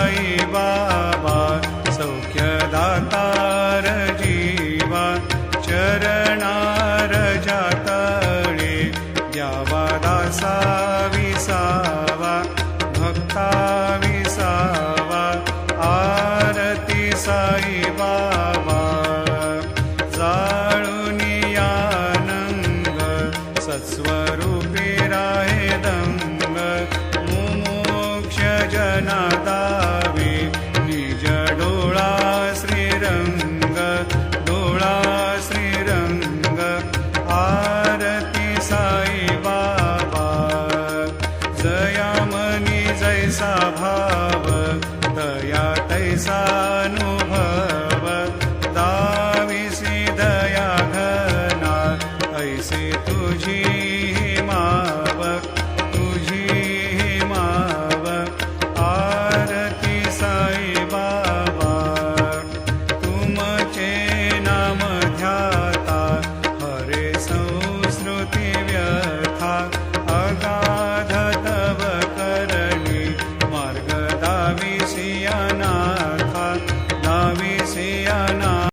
साई बाबा सौख्यदातार जीवा चरणार जातळे द्यावा दासा विसावा भक्ता विसावा आरती साई बाबा जाळूनी आनंद सत्स्वरूपी राहे दंग मुमोक्ष जना दावे निज डोळा श्रीरंग डोळा श्रीरंग आरती साई बाबा जया मनी जैसा भाव तया तैसा